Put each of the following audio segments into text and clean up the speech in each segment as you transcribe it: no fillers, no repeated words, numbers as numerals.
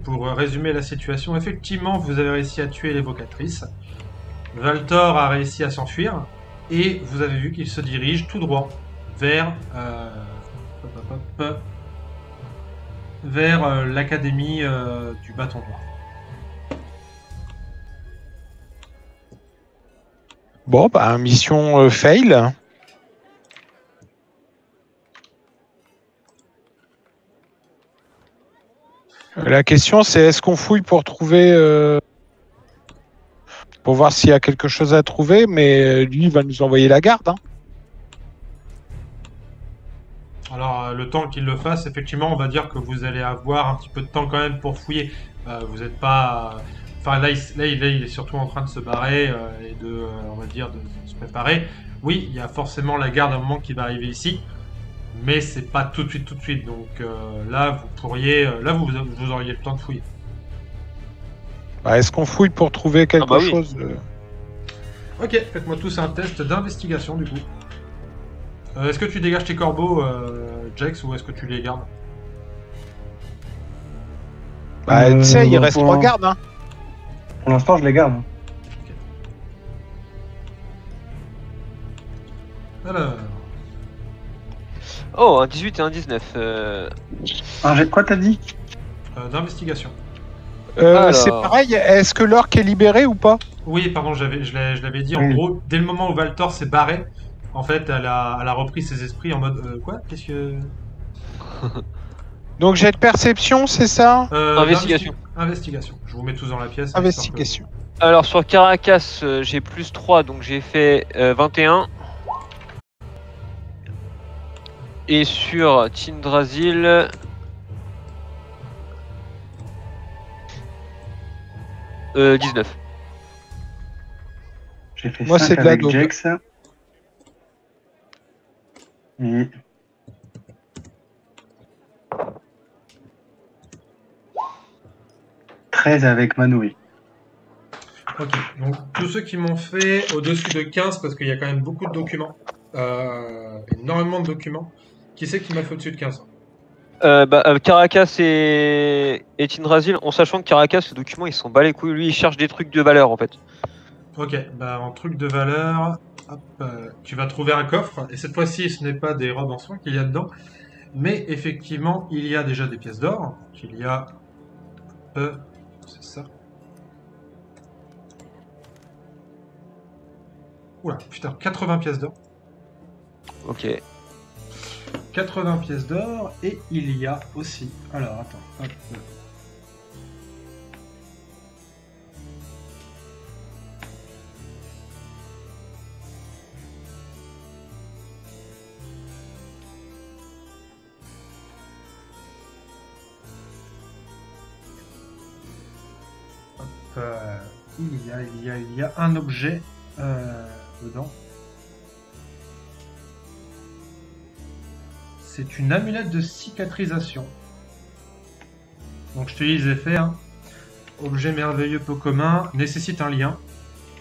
Pour résumer la situation, effectivement, vous avez réussi à tuer l'évocatrice. Valtor a réussi à s'enfuir. Et vous avez vu qu'il se dirige tout droit vers, vers l'académie du bâton noir. Bon, bah, mission fail. La question, c'est est-ce qu'on fouille pour trouver... pour voir s'il y a quelque chose à trouver, mais lui, il va nous envoyer la garde. Hein. Alors, le temps qu'il le fasse, effectivement, on va dire que vous allez avoir un petit peu de temps quand même pour fouiller. Vous n'êtes pas... Enfin, là, il est surtout en train de se barrer et de, on va dire, de se préparer. Oui, il y a forcément la garde à un moment qui va arriver ici, mais c'est pas tout de suite. Donc là, vous pourriez... là, vous auriez le temps de fouiller. Bah, est-ce qu'on fouille pour trouver quelque oui. chose Ok, faites-moi tous un test d'investigation, du coup. Est-ce que tu dégages tes corbeaux, Jax, ou est-ce que tu les gardes? Bah, tu sais, il reste 3 gardes. Hein. Pour l'instant, je les garde. Alors... Oh, un 18 et un 19. Un jet de quoi, t'as dit? d'investigation. C'est pareil, est-ce que l'orque est libéré ou pas? Oui, pardon, je l'avais dit. En gros, dès le moment où Valtor s'est barré, en fait, elle a repris ses esprits en mode quoi? Qu'est-ce que... Donc jet de perception, c'est ça? Investigation. Investigation. Je vous mets tous dans la pièce. Investigation. Alors sur Caracas, j'ai plus 3, donc j'ai fait 21. Et sur Tindrasil... Euh, 19. J'ai fait Moi, 5 c'est de la avec daube. Jax. Et... 13 avec Manoui. Ok, donc tous ceux qui m'ont fait au-dessus de 15, parce qu'il y a quand même beaucoup de documents, énormément de documents, qui c'est qui m'a fait au-dessus de 15? Caracas et Tindrasil, en sachant que Caracas, ce document, ils s'en bat les couilles. Lui, il cherche des trucs de valeur, en fait. Ok, bah en truc de valeur, hop, tu vas trouver un coffre, et cette fois-ci, ce n'est pas des robes en soie qu'il y a dedans, mais effectivement, il y a déjà des pièces d'or. Il y a... c'est ça. Oula, putain, 80 pièces d'or. Ok. 80 pièces d'or, et il y a aussi... Alors, attends, hop. Il y a un objet dedans. C'est une amulette de cicatrisation. Donc je te lis les effets. Hein. Objet merveilleux peu commun, nécessite un lien.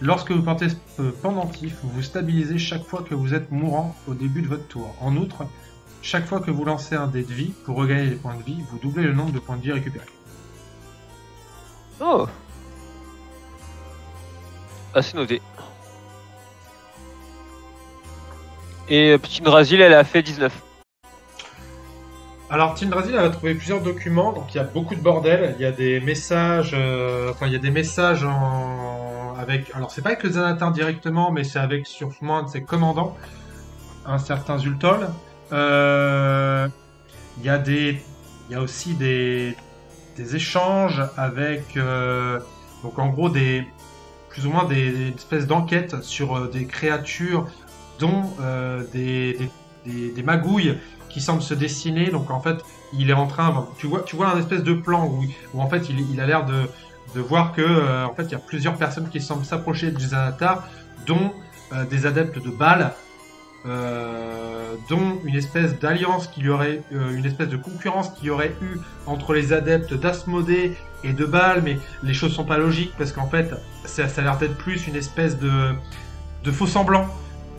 Lorsque vous portez ce pendentif, vous vous stabilisez chaque fois que vous êtes mourant au début de votre tour. En outre, chaque fois que vous lancez un dé de vie, pour regagner les points de vie, vous doublez le nombre de points de vie récupérés. Oh. Ah, c'est noté. Et Tindrasil, elle a fait 19. Alors, Tindrasil, elle va trouver plusieurs documents, donc il y a beaucoup de bordel, il y a des messages, il y a des messages avec, alors c'est pas avec le Xanatar directement, mais c'est avec sûrement un de ses commandants, un certain Zultol. Il y a aussi des échanges avec, donc en gros plus ou moins des espèces d'enquêtes sur des créatures, dont des magouilles qui semblent se dessiner. Donc en fait, il est en train, tu vois un espèce de plan où en fait il a l'air de voir que en fait il y a plusieurs personnes qui semblent s'approcher du Xanatar, dont des adeptes de Baal, dont une espèce d'alliance qu'il y aurait, une espèce de concurrence qu'il y aurait eu entre les adeptes d'Asmodée et de Baal, mais les choses sont pas logiques parce qu'en fait ça a l'air d'être plus une espèce de faux semblant,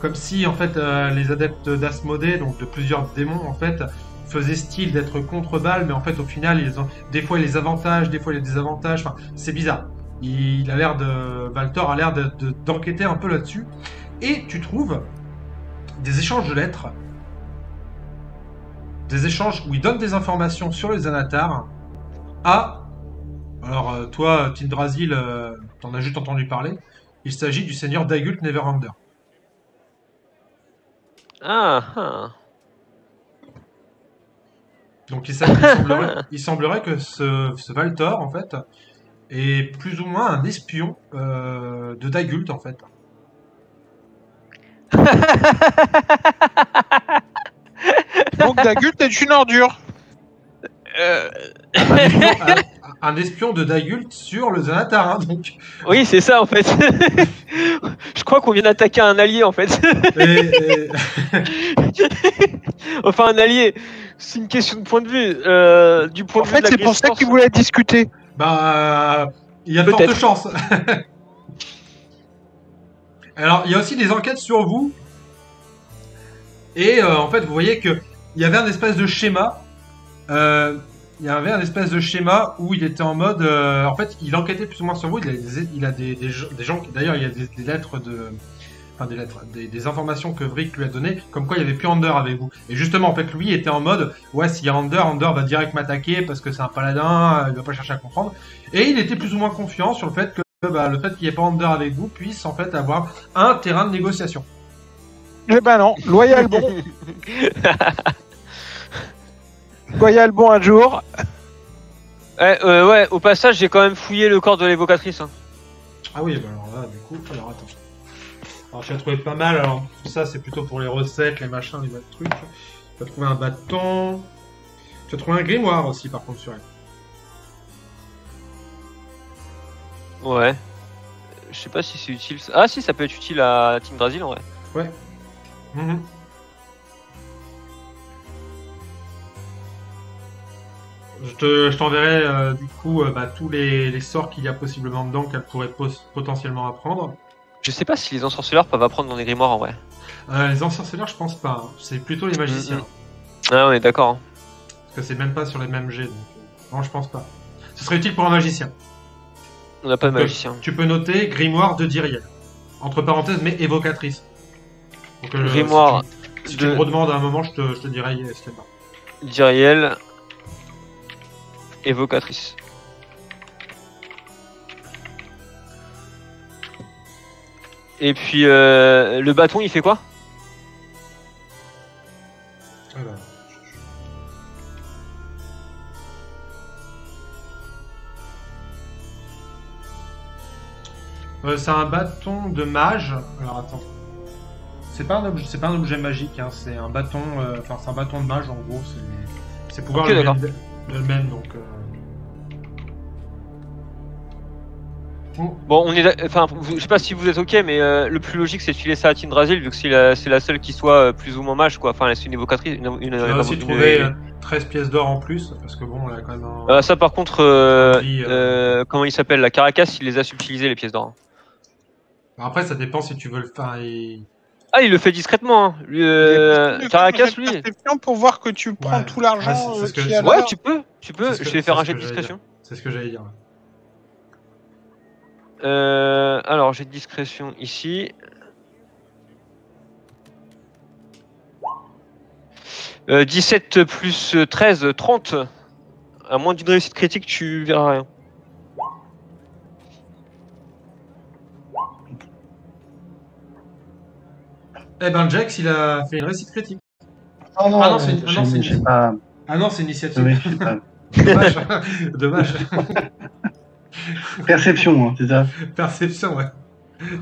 comme si en fait les adeptes d'Asmodée, donc de plusieurs démons en fait, faisait style d'être contre balle, mais en fait, au final, des fois, il les avantages, des fois, il les désavantages. Enfin, c'est bizarre. Il a l'air Valtor a l'air d'enquêter un peu là-dessus. Et tu trouves des échanges de lettres, des échanges où il donne des informations sur les Xanatar à... Alors, toi, Tindrasil, t'en as juste entendu parler. Il s'agit du seigneur Dagult Neverhander. Ah. Donc il semblerait que ce Valtor, en fait, est plus ou moins un espion de Dagult, en fait. Donc Dagult est une ordure. Un espion de Dagult sur le Xanatar, hein, donc. Oui, c'est ça en fait. Je crois qu'on vient d'attaquer un allié en fait. Et- Enfin, un allié. C'est une question de point de vue. Du point En de vue fait, de la c'est pour ça résistance. qu'il voulait discuter. Il y a de Peut-être. fortes chances. Alors, il y a aussi des enquêtes sur vous. Et en fait, vous voyez que il y avait un espèce de schéma. Il y avait un espèce de schéma où il était en mode. En fait, il enquêtait plus ou moins sur vous. Il a des gens. D'ailleurs, il y a des lettres de. Enfin, des informations que Vrick lui a données, comme quoi il y avait plus Ander avec vous. Et justement, en fait, lui était en mode, ouais, s'il y a Ander va direct m'attaquer parce que c'est un paladin, il va pas chercher à comprendre. Et il était plus ou moins confiant sur le fait que le fait qu'il n'y ait pas Ander avec vous puisse en fait avoir un terrain de négociation. Eh ben non, loyal bon. Loyal bon un jour. Ouais, au passage, j'ai quand même fouillé le corps de l'évocatrice. Hein. Ah oui, bah alors là, du coup, alors attends. Alors j'ai trouvé pas mal, alors tout ça c'est plutôt pour les recettes, les machins, les trucs. Tu as trouvé un bâton. Tu as trouvé un grimoire aussi par contre sur elle. Ouais. Je sais pas si c'est utile. Ah si, ça peut être utile à Team Brazil en vrai. Ouais. Mhm. Je t'enverrai du coup tous les sorts qu'il y a possiblement dedans qu'elle pourrait potentiellement apprendre. Je sais pas si les ensorceleurs peuvent apprendre dans les grimoires en vrai. Les ensorceleurs, je pense pas. Hein. C'est plutôt les magiciens. Ah, on est d'accord. Hein. Parce que c'est même pas sur les mêmes jets. Donc, non, je pense pas. Ce serait utile pour un magicien. On n'a pas de Donc, magicien. Tu peux noter grimoire de Diriel. Entre parenthèses, mais évocatrice. Donc, Grimoire si tu me redemandes à un moment, je te dirai ce qu'il y a. Diriel. Évocatrice. Et puis le bâton il fait quoi? Alors. C'est un bâton de mage. Alors attends. C'est pas un objet magique, hein. C'est un bâton. Enfin, c'est un bâton de mage en gros. C'est pouvoir Ok, d'accord. le même donc. Bon, on est, enfin, je sais pas si vous êtes ok, mais le plus logique c'est de filer ça à Tindrasil vu que c'est la seule qui soit plus ou moins mage quoi. Enfin, c'est une évocatrice. Tu vas aussi trouver 13 pièces d'or en plus parce que bon, on a quand même un. Ça par contre, Vie, comment il s'appelle? La Caracas, il les a subtilisées les pièces d'or. Après, ça dépend si tu veux le faire. Ah, il le fait discrètement. Hein. Lui, Caracas, lui. Perception pour voir que tu prends Ouais. tout l'argent Ouais, c'est ce que- qu'il y a Ouais, là. tu peux. C'est Je vais faire un jet de j'allais discrétion. dire. C'est ce que j'allais dire. Alors, jet de discrétion ici. 17 plus 13, 30. À moins d'une réussite critique, tu verras rien. Eh ben, Jax, il a fait une réussite critique. Ah non, Ah non, c'est une- ah non, c'est une- j'ai pas. Ah non, c'est Je initiative. vérifie pas. Dommage. Dommage. Perception, hein, c'est ça. Perception, ouais.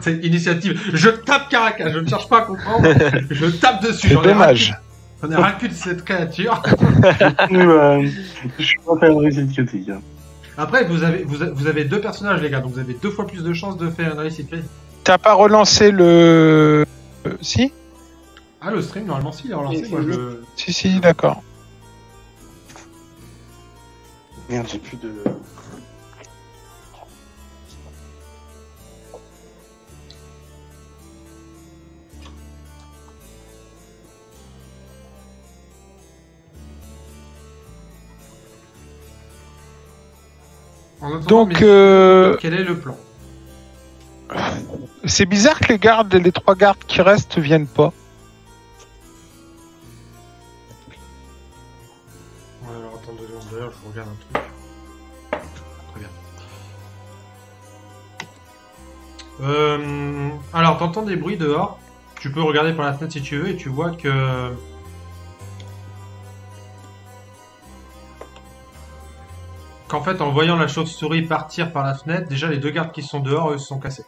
C'est initiative. Je tape Caracas, je ne cherche pas à comprendre. Je tape dessus. C'est dommage. J'en ai rien que de cette créature. Je suis pas faire une réussite critique. Hein. Après, vous avez deux personnages, les gars, donc vous avez 2 fois plus de chances de faire une réussite critique. T'as pas relancé le. Si Ah, le stream, normalement, si, il est relancé. Moi, je... Si, d'accord. Merde, j'ai plus de. En attendant, Donc, messieurs, quel est le plan? c'est bizarre que les 3 gardes qui restent viennent pas. Ouais, alors attends 2 secondes, d'ailleurs, je regarde un truc. Très bien. Alors, t'entends des bruits dehors. Tu peux regarder par la fenêtre si tu veux et tu vois que... Qu'en fait, en voyant la chauve-souris partir par la fenêtre, déjà les 2 gardes qui sont dehors, eux, se sont cassés.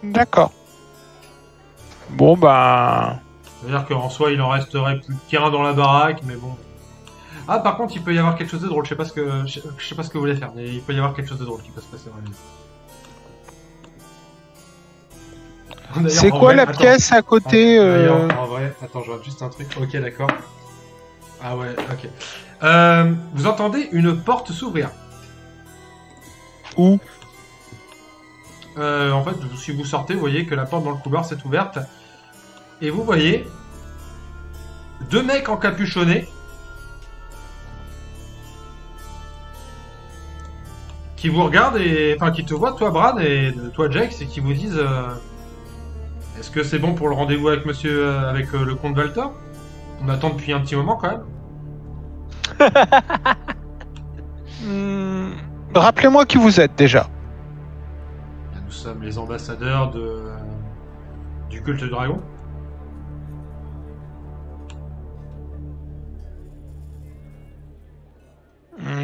D'accord. Bon, bah... C'est-à-dire qu'en soi, il en resterait plus qu'un dans la baraque, mais bon... Ah, par contre, il peut y avoir quelque chose de drôle. Je sais pas ce que vous voulez faire, mais il peut y avoir quelque chose de drôle qui peut se passer dans la vie. D'ailleurs, C'est en quoi vrai, la attends. pièce à côté D'ailleurs, en vrai, attends, je vois juste un truc. Ok, d'accord. Ah ouais, ok. Vous entendez une porte s'ouvrir. Où? En fait, si vous sortez, vous voyez que la porte dans le couloir s'est ouverte. Et vous voyez 2 mecs encapuchonnés qui vous regardent et... Enfin, qui te voient, toi, Brad, et toi, Jax, et qui vous disent... Est-ce que c'est bon pour le rendez-vous avec monsieur... avec le comte Walter? On attend depuis un petit moment, quand même. Rappelez-moi qui vous êtes déjà. Nous sommes les ambassadeurs du culte du dragon.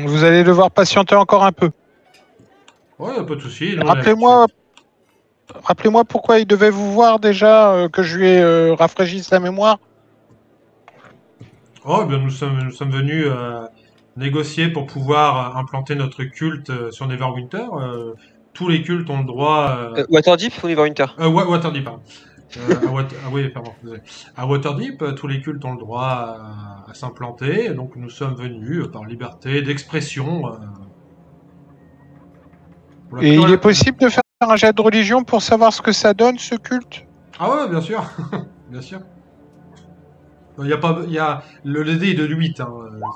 Vous allez devoir patienter encore un peu. Ouais, pas de soucis. Rappelez-moi pourquoi il devait vous voir déjà, que je lui ai rafraîchi la mémoire. Oh, bien, nous sommes venus négocier pour pouvoir implanter notre culte sur Neverwinter. Tous les cultes ont le droit... Waterdeep ou Neverwinter? Waterdeep, pardon. Oui, pardon. Désolé. À Waterdeep, tous les cultes ont le droit à s'implanter. Donc nous sommes venus par liberté d'expression. Et il est possible de faire un jet de religion pour savoir ce que ça donne, ce culte? Ah ouais, bien sûr. Bien sûr. Il y a pas, il y a le dé est de 8. Hein.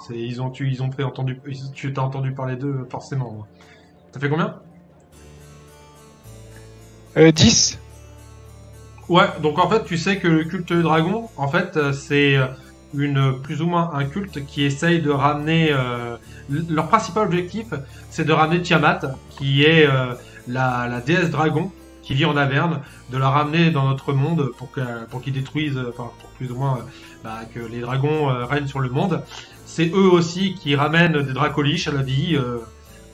Ils ont fait entendu. Tu t'as entendu parler d'eux forcément. T'as fait combien? 10. Ouais, donc en fait, tu sais que le culte du dragon, en fait, c'est plus ou moins un culte qui essaye de ramener. Leur principal objectif, c'est de ramener Tiamat, qui est la déesse dragon, qui vit en Averne, de la ramener dans notre monde pour qu'ils détruisent, enfin, pour plus ou moins que les dragons règnent sur le monde. C'est eux aussi qui ramènent des dracoliches à la vie.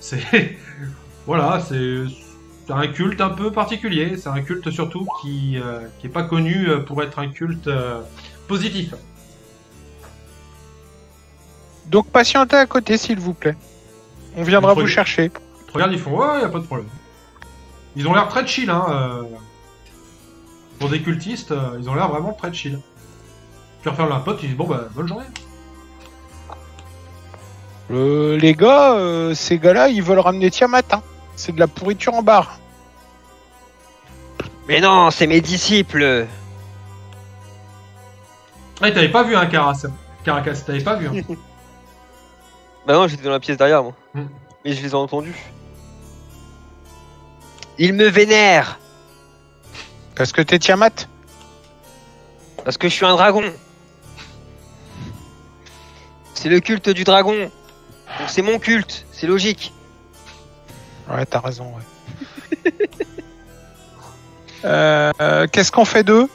C'est voilà, c'est un culte un peu particulier. C'est un culte surtout qui est pas connu pour être un culte positif. Donc patientez à côté, s'il vous plaît. On viendra vous chercher. Regarde, ils font ouais, y a pas de problème. Ils ont l'air très chill, hein. Pour des cultistes, ils ont l'air vraiment très chill. Tu refermes la pote, ils disent bon bah bonne journée. Les gars, ces gars-là, ils veulent ramener Tiamat. Hein. C'est de la pourriture en barre. Mais non, c'est mes disciples. Ouais, t'avais pas vu un Caracas, t'avais pas vu. Hein. Bah non, j'étais dans la pièce derrière moi. Hmm. Mais je les ai entendus. Ils me vénèrent. Parce que t'es Tiamat? Parce que je suis un dragon. C'est le culte du dragon. Donc c'est mon culte, c'est logique. Ouais, t'as raison, ouais. Qu'est-ce qu'on fait d'eux?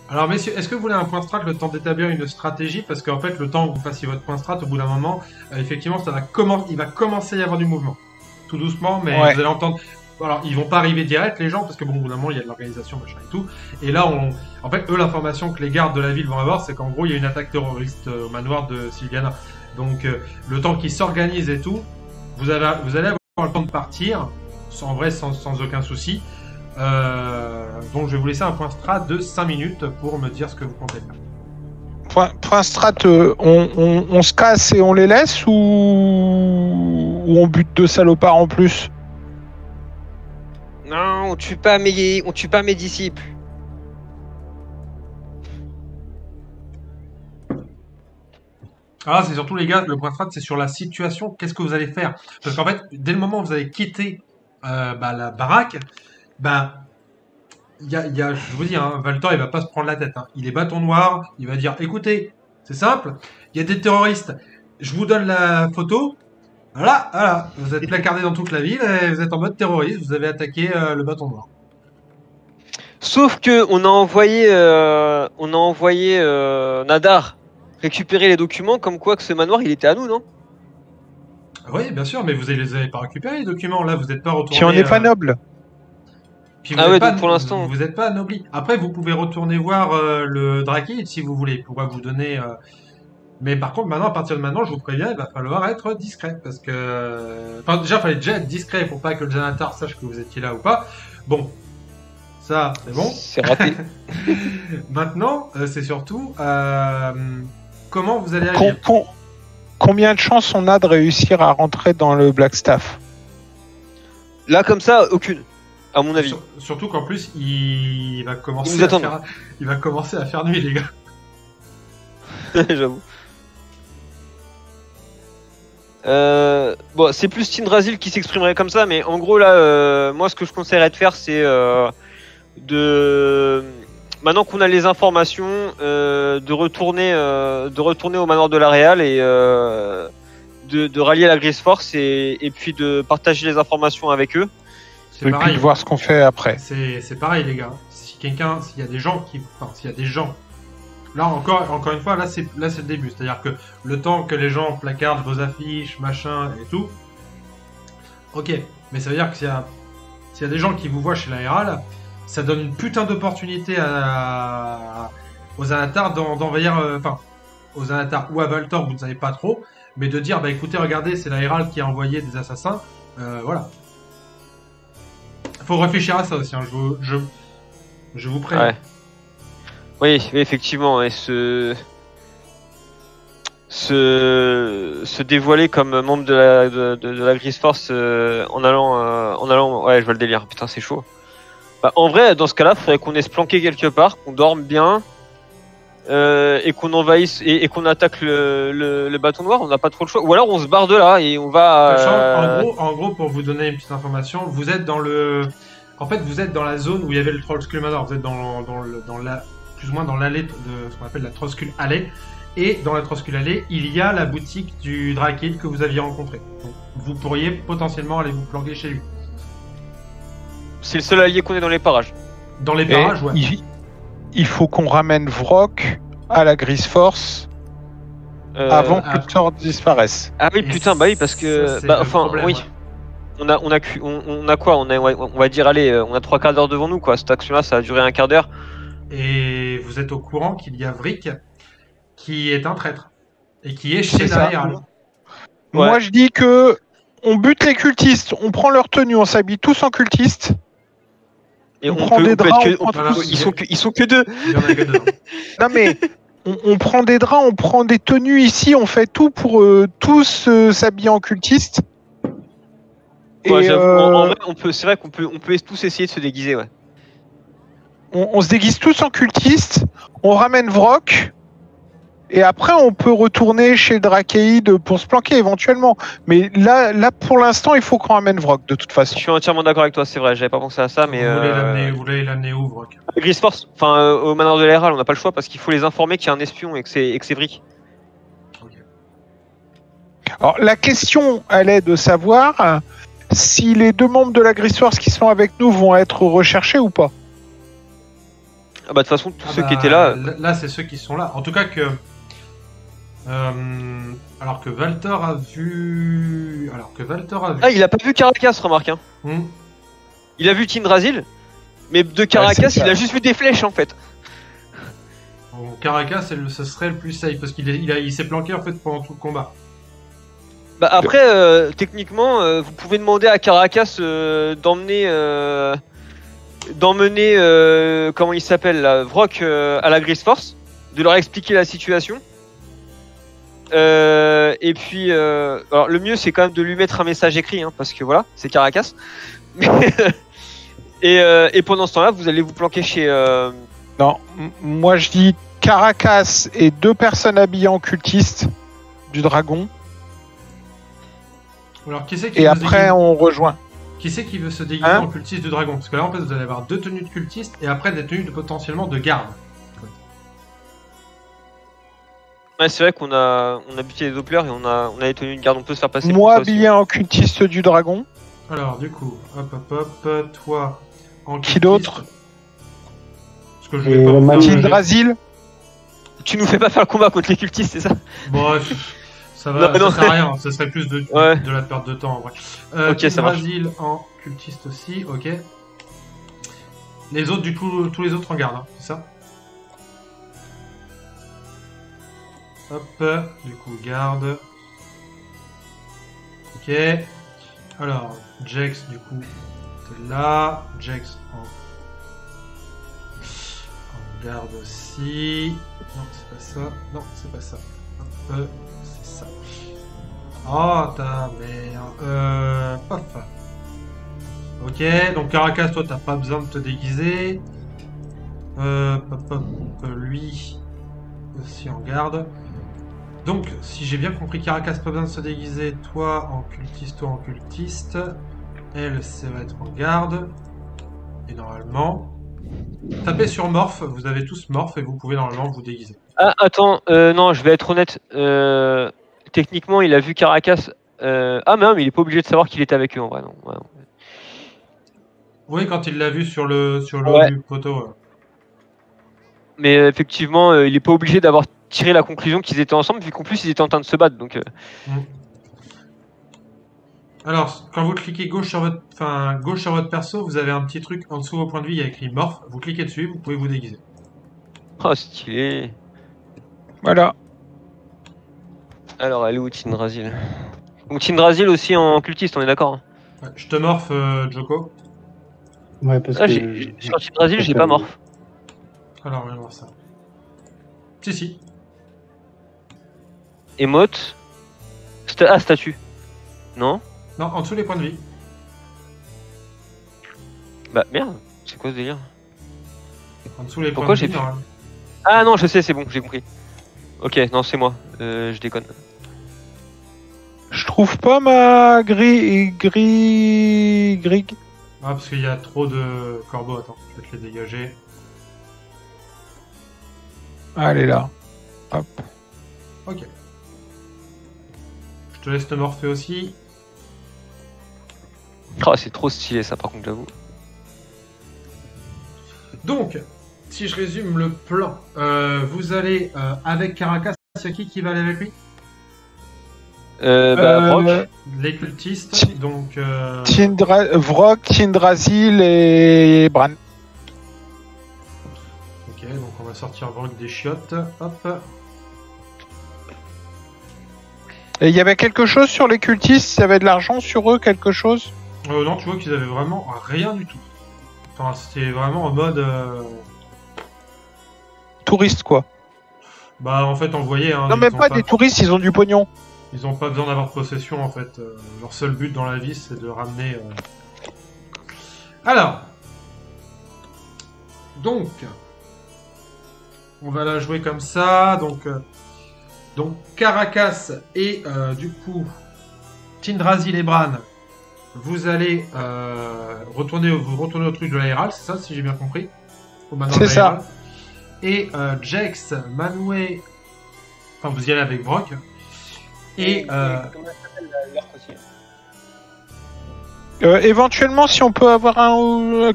Alors messieurs, est-ce que vous voulez un point strat, le temps d'établir une stratégie? Parce qu'en fait, le temps que vous fassiez votre point strat, au bout d'un moment, effectivement, il va commencer à y avoir du mouvement. Tout doucement, mais ouais. Vous allez entendre... Alors, ils vont pas arriver direct, les gens, parce que bon, au bout d'un moment, il y a de l'organisation, machin et tout. Et là, en fait, eux, l'information que les gardes de la ville vont avoir, c'est qu'en gros, il y a une attaque terroriste au manoir de Sylviana. Donc, le temps qu'ils s'organisent et tout, vous allez avoir le temps de partir, sans aucun souci. Donc je vais vous laisser un point strat de 5 minutes pour me dire ce que vous comptez faire. Point strat, on se casse et on les laisse ou on bute 2 salopards en plus? Non, on tue pas mes disciples. Ah, c'est surtout, les gars, le point de frappe, c'est sur la situation. Qu'est-ce que vous allez faire? Parce qu'en fait, dès le moment où vous allez quitter la baraque, bah, je vous dis, hein, Valtor, il va pas se prendre la tête. Hein. Il est bâton noir, il va dire, écoutez, c'est simple, il y a des terroristes, je vous donne la photo. Voilà, vous êtes placardé dans toute la ville et vous êtes en mode terroriste, vous avez attaqué le bâton noir. Sauf que on a envoyé Nadar récupérer les documents, comme quoi que ce manoir, il était à nous, non? Oui, bien sûr, mais vous les avez pas récupérés, les documents. Là, vous n'êtes pas retourné. Puis on n'est pas noble. Puis Ah ouais, donc pour l'instant. Vous n'êtes pas anobli. Après, vous pouvez retourner voir le Drakid si vous voulez. Il pourra vous donner. Mais par contre, maintenant, à partir de maintenant, je vous préviens, il va falloir être discret. Parce que. Enfin, déjà, il fallait déjà être discret pour pas que le Xanatar sache que vous étiez là ou pas. Bon. Ça, c'est bon. C'est raté. Maintenant, c'est surtout. Comment vous allez agir. Combien de chances on a de réussir à rentrer dans le Blackstaff? Là, comme ça, aucune. À mon avis. Surtout qu'en plus, il va commencer il va commencer à faire nuit, les gars. J'avoue. Bon, c'est plus Tindrasil qui s'exprimerait comme ça, mais en gros là, moi ce que je conseillerais de faire, c'est maintenant qu'on a les informations, de retourner au manoir de la Réal et de rallier la Grise Force et puis de partager les informations avec eux. Et puis de voir ce qu'on fait après. C'est pareil, les gars. S'il y a des gens là encore une fois, là c'est le début. C'est-à-dire que le temps que les gens placardent vos affiches, machin et tout. Ok, mais ça veut dire que s'il y a des gens qui vous voient chez la Herald, ça donne une putain d'opportunité aux Xanatar d'envahir, aux Xanatar ou à Valtor, vous ne savez pas trop, mais de dire, bah écoutez, regardez, c'est la Herald qui a envoyé des assassins, voilà. Faut réfléchir à ça aussi, hein. Je vous préviens. Ouais. Oui, effectivement, et se dévoiler comme membre de la Grise Force en allant, ouais, je vois le délire. Putain, c'est chaud. Bah, en vrai, dans ce cas-là, il faudrait qu'on ait se planquer quelque part, qu'on dorme bien, et qu'on envahisse et qu'on attaque le bâton noir. On n'a pas trop le choix. Ou alors on se barre de là et on va. En gros, pour vous donner une petite information, vous êtes dans vous êtes dans la zone où il y avait le Trollskull Manor. Vous êtes plus ou moins dans l'allée de ce qu'on appelle la Trollskull Alley. Et dans la Trollskull Alley, il y a la boutique du Drakid que vous aviez rencontré. Donc, vous pourriez potentiellement aller vous planquer chez lui. C'est le seul allié qu'on ait dans les parages. Dans les parages, ouais. Il faut qu'on ramène Vrock à la Grise Force avant que Thor disparaisse. Ah oui, putain, bah oui, parce que... Ça, problème, oui. Ouais. On a quoi, on va dire, allez, on a 3 quarts d'heure devant nous, quoi. Cette action-là, ça a duré 1 quart d'heure. Et vous êtes au courant qu'il y a Vrick qui est un traître. Et qui est chez la Herald. Ouais. Moi, je dis que on bute les cultistes, on prend leur tenue, on s'habille tous en cultistes. Et on prend des draps, ils sont que 2. Il y en a que 2. Non mais on prend des draps, on prend des tenues ici, on fait tout pour tous s'habiller en cultistes. Ouais, en vrai, c'est vrai qu'on peut tous essayer de se déguiser, ouais. On se déguise tous en cultistes, on ramène Vrock, et après on peut retourner chez Drakeid pour se planquer éventuellement. Mais là pour l'instant, il faut qu'on ramène Vrock de toute façon. Je suis entièrement d'accord avec toi, c'est vrai, j'avais pas pensé à ça, mais... Vous voulez l'amener où, Vrock? Grise Force, enfin au manoir de la Herald, on n'a pas le choix parce qu'il faut les informer qu'il y a un espion et que c'est Vrick. Okay. Alors la question, elle est de savoir si les 2 membres de la Grise Force qui sont avec nous vont être recherchés ou pas. Ah bah de toute façon, tous ceux qui étaient là... Là, c'est ceux qui sont là. En tout cas que... alors que Valtor a vu... Ah, il a pas vu Caracas, remarque. Hein. Il a vu Tindrasil, mais de Caracas, il a juste vu des flèches, en fait. Bon, Caracas, ce serait le plus safe, parce qu'il s'est planqué, en fait, pendant tout le combat. Bah après, techniquement, vous pouvez demander à Caracas d'emmener... comment il s'appelle là, Vrock à la Grise Force, de leur expliquer la situation. Et puis, alors le mieux c'est quand même de lui mettre un message écrit, hein, parce que voilà, c'est Caracas. et pendant ce temps-là, vous allez vous planquer chez. Non, moi je dis Caracas et 2 personnes habillées en cultistes du dragon. Alors, qui c'est qui Et veut se après, déguiser on rejoint. Qui c'est qui veut se déguiser Hein en cultiste du dragon? Parce que là, en fait, vous allez avoir 2 tenues de cultiste et après des tenues potentiellement de garde. Ouais, c'est vrai qu'on a buté les Dopplers et on a les tenues de garde. On peut se faire passer pour Moi ça aussi. habillé en cultiste du dragon. Alors, du coup, hop, toi en Qui cultiste. d'autre? Parce que je Et vais pas le vous faire mage. le jet. Tindrasil. Tu nous fais pas faire le combat contre les cultistes, c'est ça? Bon, ça va, Non, non. ça sert à rien, ça serait plus Ouais. de la perte de temps en vrai. Ok, ça marche. Brasil en cultiste aussi, ok. Les autres, du coup, tous les autres en garde, hein, c'est ça? Hop, du coup, garde. Ok. Alors, Jex, du coup, t'es là. Jex en garde aussi. Non, c'est pas ça. Non, c'est pas ça. Hop, c'est ça. Oh, ta mère. Paf. Ok, donc Caracas, toi, t'as pas besoin de te déguiser. Lui aussi en garde. Donc, si j'ai bien compris, Caracas, pas besoin de se déguiser. Toi en cultiste. Elle, ça va être en garde. Et normalement, tapez sur Morph. Vous avez tous Morph et vous pouvez normalement vous déguiser. Ah, attends, non, je vais être honnête. Techniquement, il a vu Caracas. Ah, mais non, mais il est pas obligé de savoir qu'il était avec eux en vrai. Non. Ouais, non. Oui, quand il l'a vu sur le haut Ouais. du poteau. Mais effectivement, il est pas obligé d'avoir tiré la conclusion qu'ils étaient ensemble, vu qu'en plus ils étaient en train de se battre. Donc, Alors, quand vous cliquez gauche sur votre perso, vous avez un petit truc en dessous au point de vue, il y a écrit Morph. Vous cliquez dessus, vous pouvez vous déguiser. oh, stylé. Voilà. Alors, elle est où Tindrasil? Donc, Tindrasil aussi en cultiste, on est d'accord, hein? Ouais, je te morph, Joko. Ouais, parce Ah, que. sur Tindrasil, j'ai pas morph. Alors, on va voir ça. Si. Emote. Statue. Non? Non, en dessous les points de vie. Bah merde, c'est quoi ce délire? En dessous les Pourquoi points de j'ai vie, fait- normalement. Ah non, je sais, c'est bon, j'ai compris. Ok, non, c'est moi. Je déconne. Je trouve pas ma gris. Ah, parce qu'il y a trop de corbeaux. Attends, je vais te les dégager. Ah, elle est là. Hop. Ok. Je te laisse te morpher aussi. Oh, c'est trop stylé ça, par contre, j'avoue. Donc, si je résume le plan, vous allez avec Caracas, c'est qui va aller avec lui? Brock. Les cultistes, donc... Vrock, Tindrasil et Bran. Ok, donc on va sortir Vrock des chiottes. Hop. Et il y avait quelque chose sur les cultistes? Il y avait de l'argent sur eux, quelque chose? Non, tu vois qu'ils avaient vraiment rien du tout. Enfin, c'était vraiment en mode... Touristes, quoi. Bah, en fait, on voyait... Hein, Non, ils même ont pas des touristes, ils ont du pognon. Ils ont pas besoin d'avoir possession, en fait. Leur seul but dans la vie, c'est de ramener... Alors... Donc... On va la jouer comme ça, donc Caracas et du coup Tindrasil et Bran, vous allez retourner au truc de l'aéral, c'est ça si j'ai bien compris? Au manoir de C'est ça. l'aéral. Et Jex, Manwë, enfin vous y allez avec Brock. Et Comment elle s'appelle l'orque aussi? Éventuellement, si on peut avoir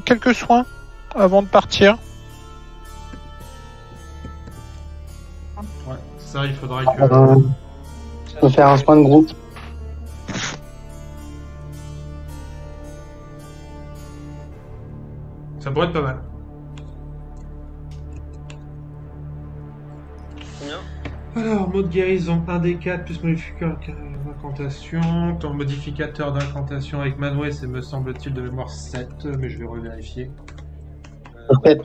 quelques soins avant de partir. ouais, ça il faudra que... On peut faire un soin de groupe. Ça pourrait être pas mal. Combien? Alors, mode guérison 1d4 plus modificateur d'incantation. Ton modificateur d'incantation avec Manwë, c'est me semble-t-il de mémoire 7, mais je vais revérifier. Parfait.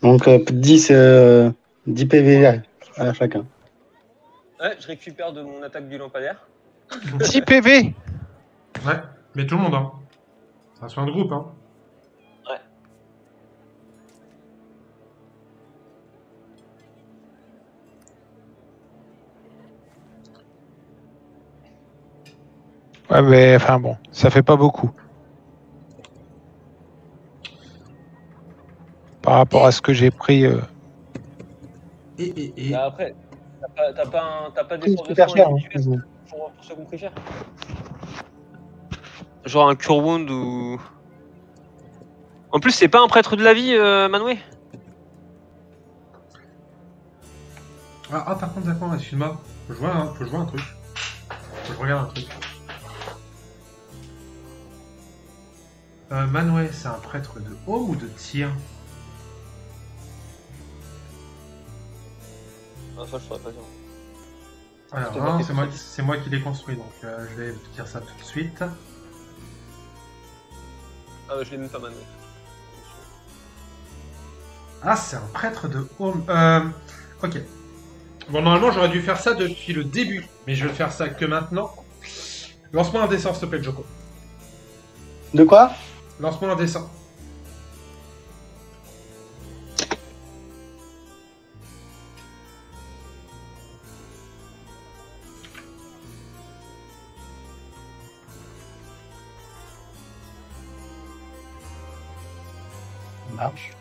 Donc 10 PV à chacun. Ouais, je récupère de mon attaque du lampadaire. 10 PV. Ouais, mais tout le monde, hein. C'est un soin de groupe, hein. Ouais. Ouais, mais enfin bon, ça fait pas beaucoup. Par rapport à ce que j'ai pris. Bah après, t'as pas C'est d'effort de super soin cher. individuel pour ceux qui ont pris cher. Genre un cure wound ou. En plus, c'est pas un prêtre de la vie, Manwë. Par contre, d'accord, excuse-moi. Faut jouer un truc. Faut que je regarde un truc. Manwë, c'est un prêtre de home ou de tir? Ah, ça, je saurais pas dire. Alors, C'était non, marqué c'est moi qui l'ai construit, donc je vais te dire ça tout de suite. Ah, je l'ai même pas Manwë. Ah, c'est un prêtre de home. Ok. Bon, normalement, j'aurais dû faire ça depuis le début, mais je vais faire ça que maintenant. Lance-moi un dessin, s'il te plaît, Joko. De quoi? Lance-moi un dessin. Ça marche.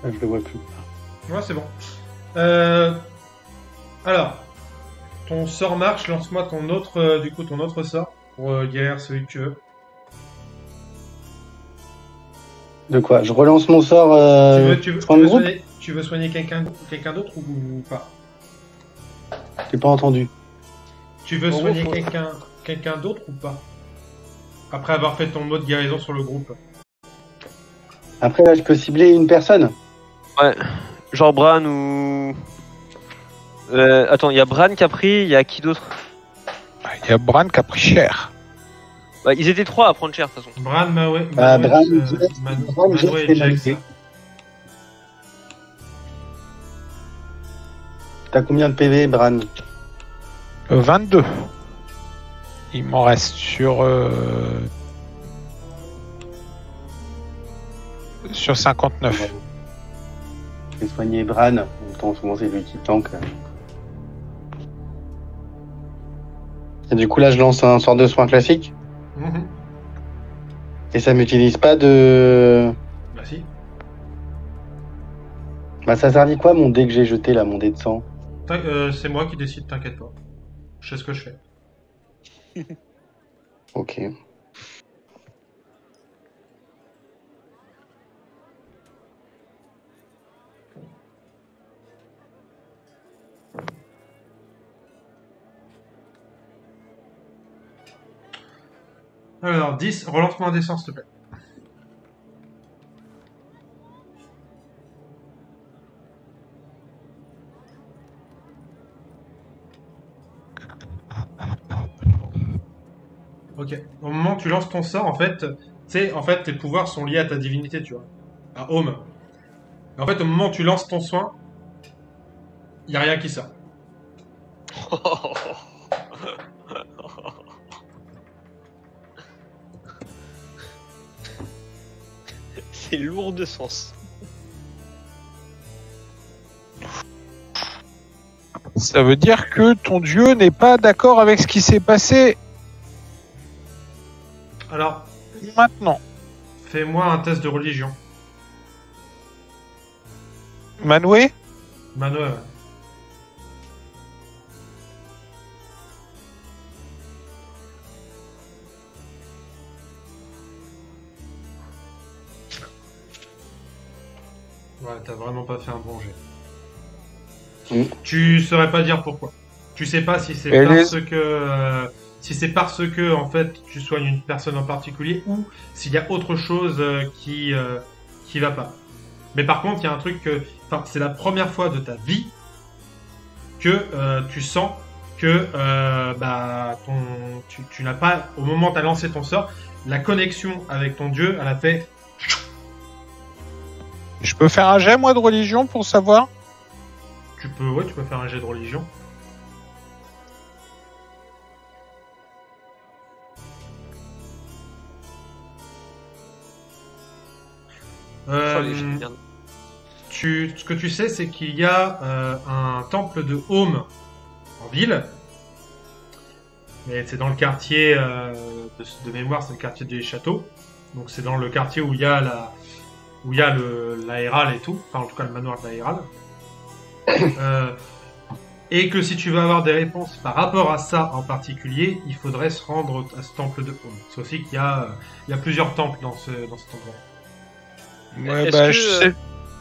Je le vois plus. Ouais, c'est bon. Alors, ton sort marche, lance-moi ton autre sort pour guérir celui que tu veux. De quoi? Je relance mon sort. Tu veux soigner quelqu'un d'autre ou pas? J'ai pas entendu. Tu veux En soigner gros, faut- quelqu'un d'autre ou pas? Après avoir fait ton mot de guérison sur le groupe. Après, là, je peux cibler une personne. Ouais. Genre Bran ou. Attends, il y a Bran qui a pris, il y a qui d'autre? Il y a Bran qui a pris cher. Bah, ils étaient 3 à prendre cher de toute façon. Bran, Manwë, Bran, Manwë Jeff et et Jax. Manwë. T'as combien de PV, Bran? 22. Il m'en reste sur 59. Je vais soigner Bran. En même temps, souvent, c'est lui qui tank. Et du coup, là, je lance un sort de soin classique. Mhm. Et ça m'utilise pas de. Bah si. Bah, ça servit quoi, mon dé que j'ai jeté, là, mon dé de sang? C'est moi qui décide, t'inquiète pas. Je sais ce que je fais. Ok. Alors, 10, relance-moi un dessin, s'il te plaît. Ok. Au moment où tu lances ton sort, en fait, tu sais, en fait, tes pouvoirs sont liés à ta divinité, tu vois. À Home. En fait, au moment où tu lances ton soin, il n'y a rien qui sort. C'est lourd de sens. Ça veut dire que ton dieu n'est pas d'accord avec ce qui s'est passé Alors, maintenant. fais-moi un test de religion. Manwë, Manwë, ouais. Ouais, t'as vraiment pas fait un bon jet. Tu saurais pas dire pourquoi. Tu sais pas si c'est Et parce que en fait tu soignes une personne en particulier ou s'il y a autre chose qui va pas. Mais par contre, il y a un truc que, enfin, c'est la première fois de ta vie que tu sens que tu n'as pas, au moment où tu as lancé ton sort, la connexion avec ton dieu, elle a fait. je peux faire un jet, moi, de religion pour savoir? Tu peux faire un jet de religion. Oh, les jets de merde. ce que tu sais, c'est qu'il y a un temple de Home en ville. Mais c'est dans le quartier de mémoire, c'est le quartier des châteaux. Donc c'est dans le quartier où il y a l'aéral et tout. Enfin, en tout cas, le manoir de l'aéral. Et que si tu veux avoir des réponses par rapport à ça en particulier, il faudrait se rendre à ce temple de Home. C'est aussi qu'il y a plusieurs temples dans cet endroit. Ouais, Est-ce que,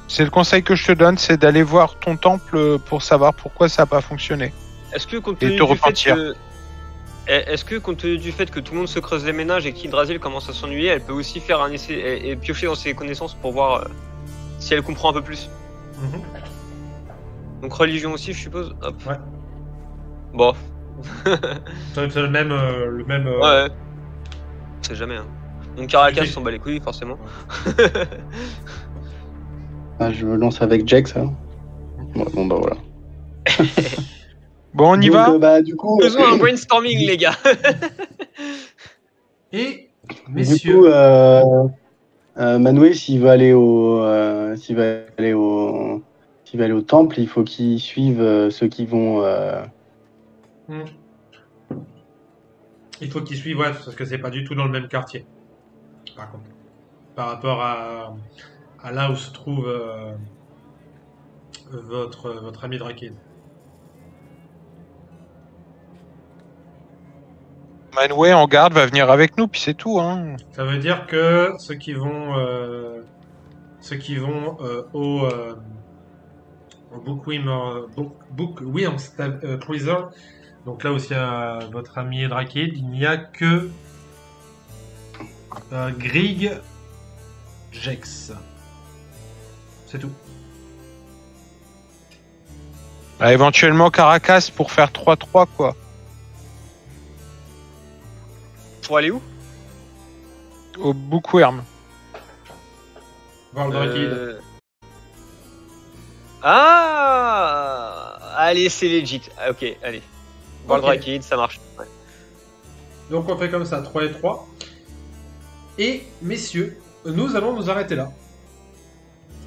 c'est le conseil que je te donne, c'est d'aller voir ton temple pour savoir pourquoi ça n'a pas fonctionné. Est-ce que compte Et tenu te du fait repentir. que est-ce que compte tenu du fait que tout le monde se creuse les ménages et qu'Yggdrasil commence à s'ennuyer, elle peut aussi faire un essai et piocher dans ses connaissances pour voir si elle comprend un peu plus. Mhm. Donc religion aussi, je suppose. Hop. Ouais. Bon. C'est le même. Ouais. On sait jamais. Hein. Donc Caracas Ok. s'en bat les couilles forcément. Ah, je me lance avec Jax. Hein. Bon, bah voilà. Bon, on y Donc, va du coup, Besoin d'un brainstorming les gars. Et, du messieurs, coup, Manwë, s'il veut aller au temple, il faut qu'il suive ceux qui vont. il faut qu'ils suivent, ouais, parce que c'est pas du tout dans le même quartier. Par contre, par rapport à là où se trouve votre ami Drakid. Manwë en garde va venir avec nous, puis c'est tout. Hein. Ça veut dire que ceux qui vont au Bookworm Cruiser, donc là aussi votre ami Drakid, il n'y a que Grieg, Jex. C'est tout. Bah, éventuellement Caracas pour faire 3-3, quoi. Pour aller où? Au Bookworm. Voir le Drakid. Ah, allez, c'est legit. Ah, ok, allez. Voir le Ok. Drakid, ça marche. Ouais. Donc on fait comme ça, 3 et 3. Et messieurs, nous allons nous arrêter là.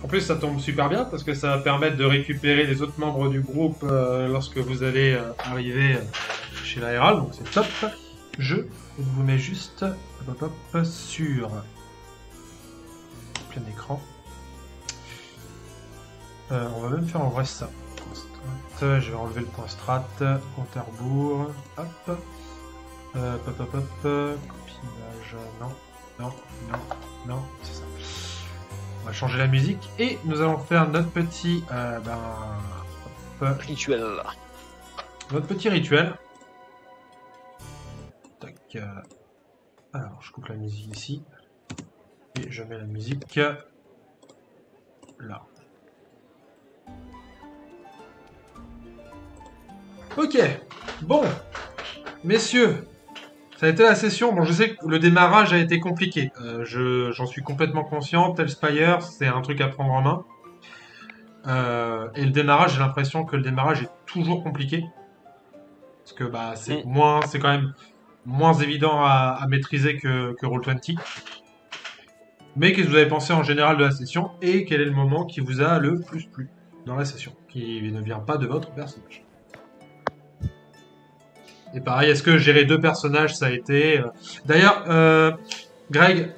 En plus, ça tombe super bien parce que ça va permettre de récupérer les autres membres du groupe lorsque vous allez arriver chez l'Aéral. Donc c'est top. Je vous mets juste sur plein écran. On va même faire en vrai ça. Strat, je vais enlever le point strat. Compte-à-rebours. Hop. Copinage. Non, c'est ça. On va changer la musique et nous allons faire notre petit Rituel. notre petit rituel. Tac. Alors, je coupe la musique ici et je mets la musique là. Ok. Bon, messieurs. Ça a été la session. Bon, je sais que le démarrage a été compliqué. J'en suis complètement conscient. Tellspire, c'est un truc à prendre en main. Et le démarrage, j'ai l'impression que le démarrage est toujours compliqué. Parce que c'est quand même moins évident à maîtriser que Roll20. Mais qu'est-ce que vous avez pensé en général de la session? Et quel est le moment qui vous a le plus plu dans la session? Qui ne vient pas de votre personnage. Et pareil, est-ce que gérer 2 personnages, ça a été... D'ailleurs, Greg,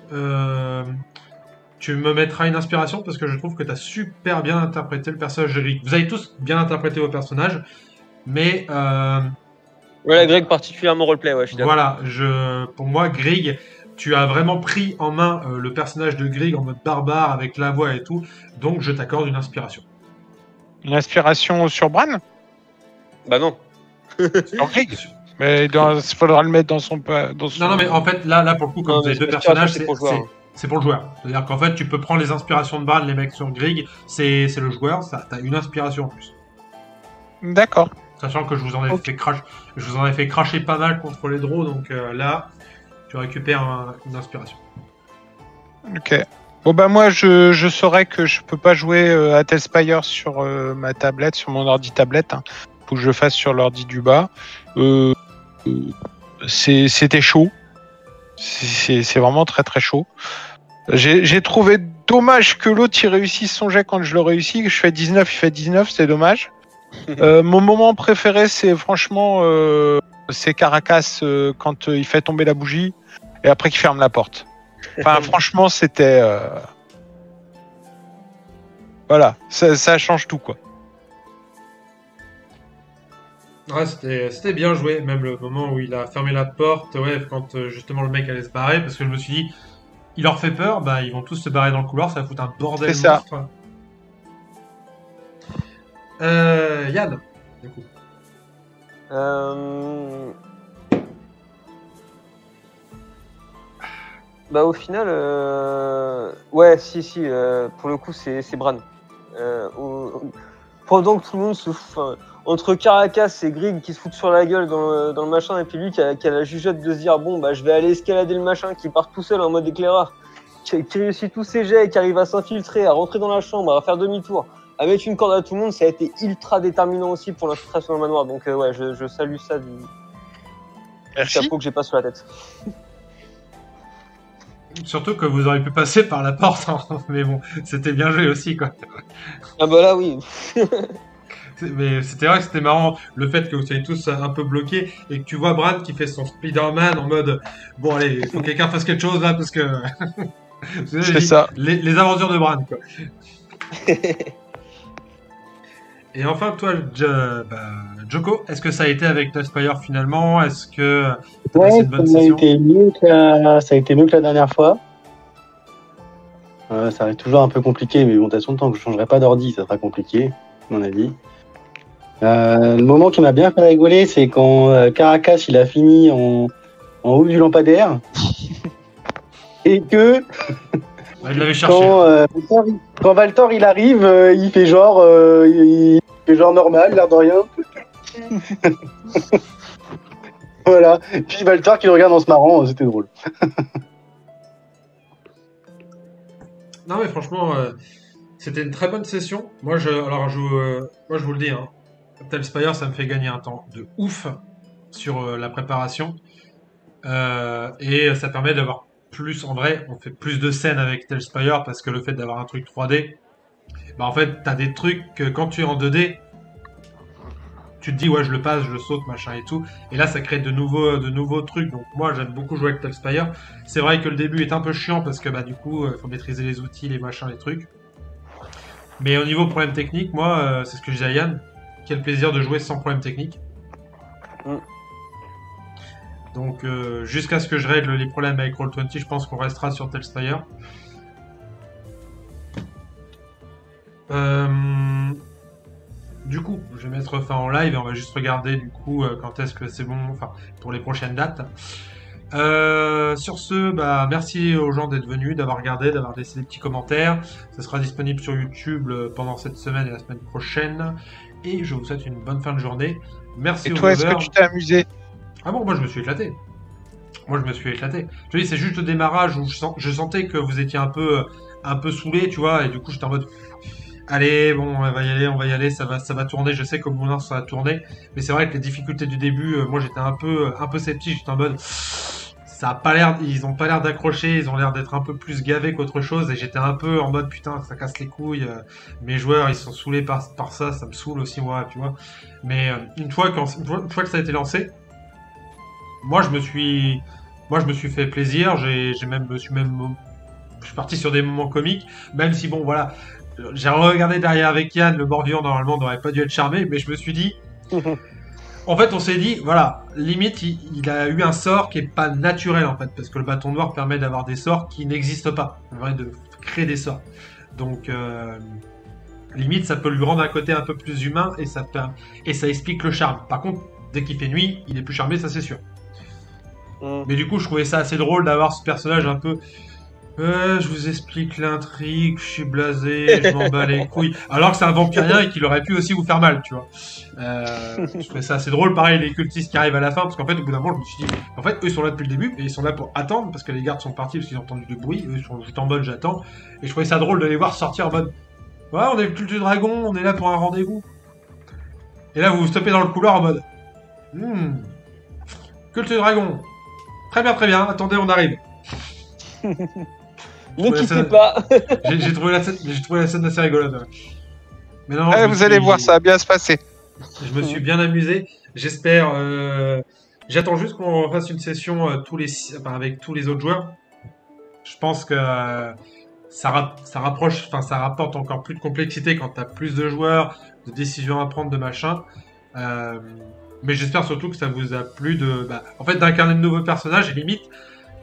tu me mettras une inspiration parce que je trouve que tu as super bien interprété le personnage de Grieg. Vous avez tous bien interprété vos personnages, mais... Voilà, Greg particulièrement roleplay, ouais, je suis d'accord. Voilà, pour moi, Grieg, tu as vraiment pris en main le personnage de Grieg en mode barbare avec la voix et tout, donc je t'accorde une inspiration. Une inspiration sur Bran? Bah non. Sur Grieg? Mais il faudra le mettre dans son... Non, mais en fait, là pour le coup, comme Non, vous avez mais 2 l'inspiration, personnages, c'est pour le joueur. c'est pour le joueur. C'est-à-dire qu'en fait, tu peux prendre les inspirations de Bran, les mecs sur Grieg, c'est le joueur, t'as une inspiration en plus. D'accord. Sachant que je vous en ai fait cracher pas mal contre les draws, donc là, tu récupères une inspiration. Ok. Bon bah moi je saurais que je peux pas jouer à Tellspire sur ma tablette, sur mon ordi tablette. Hein. Faut que je le fasse sur l'ordi du bas. C'était chaud. C'est vraiment très très chaud. J'ai trouvé dommage que l'autre il réussisse son jet quand je le réussis. Je fais 19, il fait 19, c'est dommage. Mon moment préféré, c'est franchement c'est Caracas quand il fait tomber la bougie et après qu'il ferme la porte. Enfin, franchement, c'était voilà, ça change tout quoi. Ouais, c'était bien joué, même le moment où il a fermé la porte, ouais, quand justement le mec allait se barrer, parce que je me suis dit, il leur fait peur, bah ils vont tous se barrer dans le couloir, ça va foutre un bordel C'est ça. monstre. Yann, du coup. Bah au final, ouais, si, pour le coup c'est Bran. Pendant que tout le monde se fout, enfin, entre Caracas et Grig qui se foutent sur la gueule dans le machin, et puis lui qui a la jugeote de se dire bon bah je vais aller escalader le machin, qui part tout seul en mode éclaireur, qui réussit tous ses jets, qui arrive à s'infiltrer, à rentrer dans la chambre, à faire demi-tour, à mettre une corde à tout le monde, ça a été ultra déterminant aussi pour l'infiltration dans le manoir. Donc ouais, je salue ça du chapeau que j'ai pas sur la tête. Surtout que vous auriez pu passer par la porte, hein. Mais bon, c'était bien joué aussi, quoi. Ah bah là oui. Mais c'était vrai que c'était marrant, le fait que vous soyez tous un peu bloqués, et que tu vois Brad qui fait son Spider-Man en mode bon allez, il faut que quelqu'un fasse quelque chose là, parce que... C'est ça. Les aventures de Brad, quoi. Et enfin, toi, Joko, est-ce que ça a été avec Taskfire finalement? Est-ce que t'as passé une bonne ça a session? été mieux que la dernière fois. Ça reste toujours un peu compliqué, mais bon, de toute façon, tant que je changerai pas d'ordi, ça sera compliqué, à mon avis. Le moment qui m'a bien fait rigoler, c'est quand Caracas il a fini en haut du lampadaire et que Bah, il l'avait cherché. quand Valtor il arrive, il fait genre normal, l'air de rien. Voilà. Puis Valtor qui le regarde en se marrant, c'était drôle. Non mais franchement, c'était une très bonne session. Moi je vous le dis, hein, Tailspire ça me fait gagner un temps de ouf sur la préparation. Et ça permet d'avoir plus, en vrai, on fait plus de scènes avec Tailspire parce que le fait d'avoir un truc 3D, bah en fait t'as des trucs que quand tu es en 2D, tu te dis ouais je le passe, je le saute, machin et tout. Et là ça crée de nouveaux trucs. Donc moi j'aime beaucoup jouer avec Tailspire. C'est vrai que le début est un peu chiant parce que bah du coup faut maîtriser les outils, les machins, les trucs. Mais au niveau problème technique, moi c'est ce que je disais à Yann, quel plaisir de jouer sans problème technique. Donc jusqu'à ce que je règle les problèmes avec Roll20, je pense qu'on restera sur Tailspire. Du coup, je vais mettre fin en live et on va juste regarder du coup quand est-ce que c'est bon, enfin pour les prochaines dates. Sur ce, bah merci aux gens d'être venus, d'avoir regardé, d'avoir laissé des petits commentaires. Ça sera disponible sur YouTube pendant cette semaine et la semaine prochaine. Et je vous souhaite une bonne fin de journée. Merci. Et aux toi, est-ce que viewers. tu t'es amusé? Ah bon, moi je me suis éclaté. Je te dis, c'est juste le démarrage où je sentais que vous étiez un peu saoulé, tu vois, et du coup j'étais en mode allez, bon, on va y aller, ça va tourner, je sais qu'au moulin ça va tourner, mais c'est vrai que les difficultés du début, moi j'étais un peu sceptique, j'étais en mode ça a pas l'air, ils ont pas l'air d'accrocher, ils ont l'air d'être un peu plus gavés qu'autre chose, et j'étais un peu en mode putain, ça casse les couilles, mes joueurs ils sont saoulés par ça, ça me saoule aussi moi, tu vois. Mais une fois que ça a été lancé, moi je me suis fait plaisir, je suis parti sur des moments comiques, même si bon voilà, j'ai regardé derrière avec Yann, le Morbihan normalement n'aurait pas dû être charmé, mais je me suis dit, en fait on s'est dit, voilà, limite il a eu un sort qui est pas naturel en fait, parce que le bâton noir permet d'avoir des sorts qui n'existent pas, en vrai, de créer des sorts. Donc limite ça peut lui rendre un côté un peu plus humain et ça explique le charme. Par contre, dès qu'il fait nuit, il est plus charmé, ça c'est sûr. Mais du coup, je trouvais ça assez drôle d'avoir ce personnage un peu. Je vous explique l'intrigue, je suis blasé, je m'en bats les couilles. Alors que c'est un vampirien et qu'il aurait pu aussi vous faire mal, tu vois. Je trouvais ça assez drôle. Pareil, les cultistes qui arrivent à la fin, parce qu'en fait, au bout d'un moment, je me suis dit, en fait, eux ils sont là depuis le début et ils sont là pour attendre parce que les gardes sont partis parce qu'ils ont entendu du bruit. Eux ils sont juste en mode j'attends. Et je trouvais ça drôle de les voir sortir en mode ouais, on est le culte du dragon, on est là pour un rendez-vous. Et là, vous vous stoppez dans le couloir en mode culte du dragon. Très bien, attendez, on arrive. Ne Ouais, quittez ça- pas. J'ai trouvé la scène assez rigolote. Ouais. Mais non, Vous allez voir, ça va bien se passer. Je me suis bien amusé. J'espère. J'attends juste qu'on fasse une session avec tous les autres joueurs. Je pense que ça rapproche, enfin ça rapporte encore plus de complexité quand tu as plus de joueurs, de décisions à prendre, de machin. Mais j'espère surtout que ça vous a plu en fait, d'incarner de nouveaux personnages et limite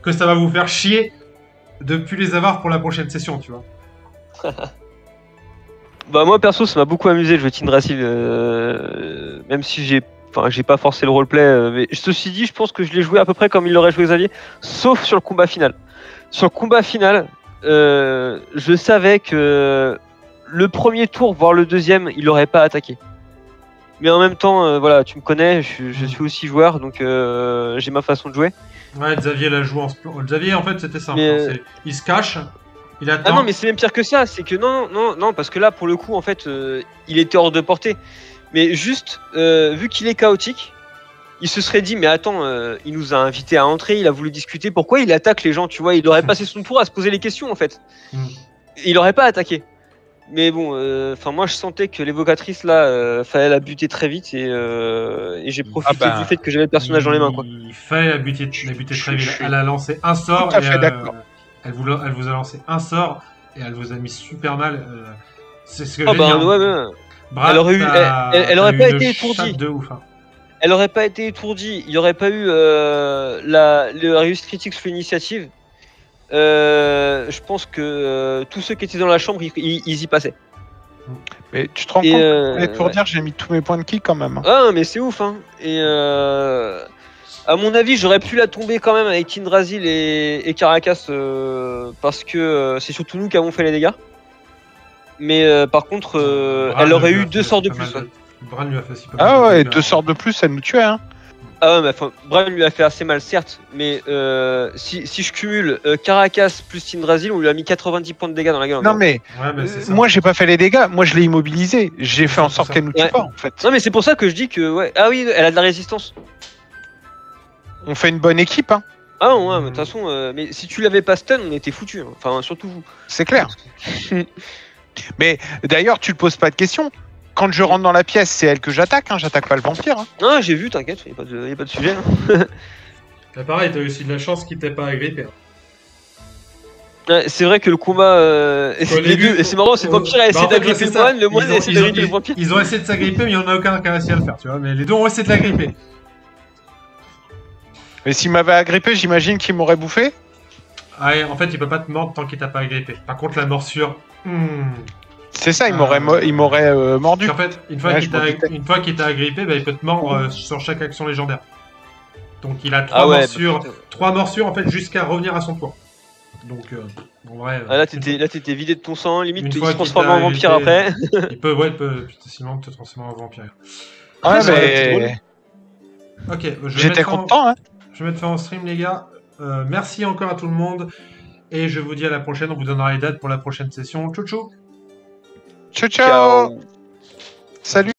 que ça va vous faire chier de plus les avoir pour la prochaine session, tu vois. Bah moi perso ça m'a beaucoup amusé de jouer Tindrasil, même si j'ai pas forcé le roleplay, mais ceci dit je pense que je l'ai joué à peu près comme il l'aurait joué Xavier, sauf sur le combat final. Sur le combat final, je savais que le premier tour, voire le deuxième, il aurait pas attaqué. Mais en même temps, voilà, tu me connais, je suis aussi joueur, donc j'ai ma façon de jouer. Ouais, Xavier l'a joué Xavier, en fait, c'était simple. Mais, Hein, il se cache, il attend. Ah non, mais c'est même pire que ça, c'est que non, parce que là, pour le coup, en fait, il était hors de portée. Mais juste, vu qu'il est chaotique, il se serait dit, mais attends, il nous a invités à entrer, il a voulu discuter, pourquoi il attaque les gens, tu vois? Il aurait passé son tour à se poser les questions, en fait. Il aurait pas attaqué. Mais bon, moi je sentais que l'évocatrice là, fallait la buter très vite et j'ai profité du fait que j'avais le personnage dans les mains, quoi. Il fallait la buter très vite. je Elle suis a lancé un sort. tout à fait d'accord. Elle vous a lancé un sort et elle vous a mis super mal. C'est ce que Ah j'ai bah dit. Hein. ouais. Brad, elle aurait eu, elle aurait t'as pas eu été une étourdie. chatte de ouf. Hein. Elle aurait pas été étourdie. Il n'y aurait pas eu le réussite critique sur l'initiative. Je pense que tous ceux qui étaient dans la chambre, ils y passaient. Mais tu te rends Et, compte, pour ouais. dire, j'ai mis tous mes points de ki quand même. Hein. Ah mais c'est ouf hein. Et à mon avis j'aurais pu la tomber quand même avec Tindrasil et Caracas parce que c'est surtout nous qui avons fait les dégâts. Mais par contre Bran elle aurait lui a eu fait 2 sorts de pas mal plus. Ouais. Bran lui a fait aussi pas mal Ah de ouais, dégâts. 2 sorts de plus, elle nous tuait. Hein. Ah ouais, mais enfin, Bran lui a fait assez mal certes, mais si je cumule Caracas plus Tindrasil, on lui a mis 90 points de dégâts dans la gueule. Non mais, Ouais, mais c'est ça. moi j'ai pas fait les dégâts, moi je l'ai immobilisé. J'ai fait en C'est sorte ça. qu'elle nous tue Ouais. pas en fait. Non mais c'est pour ça que je dis que ouais. Ah oui, elle a de la résistance. On fait une bonne équipe, hein. Ah ouais, mais de toute façon, mais si tu l'avais pas stun, on était foutus. Hein. Enfin, surtout vous. C'est clair. Mais d'ailleurs, tu te poses pas de questions. Quand je rentre dans la pièce, c'est elle que j'attaque, hein. J'attaque pas le vampire. Hein. Ah, j'ai vu, t'inquiète, y a pas de sujet. Hein. Mais pareil, t'as aussi de la chance qu'il t'ait pas agrippé. Ouais, c'est vrai que le combat, Au les début, deux, et c'est marrant, c'est le vampire a essayé en fait, d'agripper c'est le moine, ça. le moine a essayé d'agripper le vampire. Ils ont essayé de s'agripper, mais il y en a aucun qui a réussi à le faire, tu vois. Mais les deux ont essayé de l'agripper. Mais s'il m'avait agrippé, j'imagine qu'il m'aurait bouffé. Ah, et en fait, il peut pas te mordre tant qu'il t'a pas agrippé. Par contre, la morsure. C'est ça, il m'aurait mordu. En fait, une fois Ouais, qu'il je m'en doutais. t'a agrippé, bah, il peut te mordre sur chaque action légendaire. Donc il a Ah ouais, trois morsures en fait jusqu'à revenir à son tour. Donc en vrai. Ah, là, t'étais vidé de ton sang, limite, Une il fois se qu'il transforme t'a en vampire agrippé, après. il peut potentiellement te transformer en vampire. Ouais, ça aurait été mais Ok, j'étais content, hein. Je vais mettre fin en stream les gars. Merci encore à tout le monde et je vous dis à la prochaine. On vous donnera les dates pour la prochaine session. Ciao ciao. Ciao, ciao. Salut.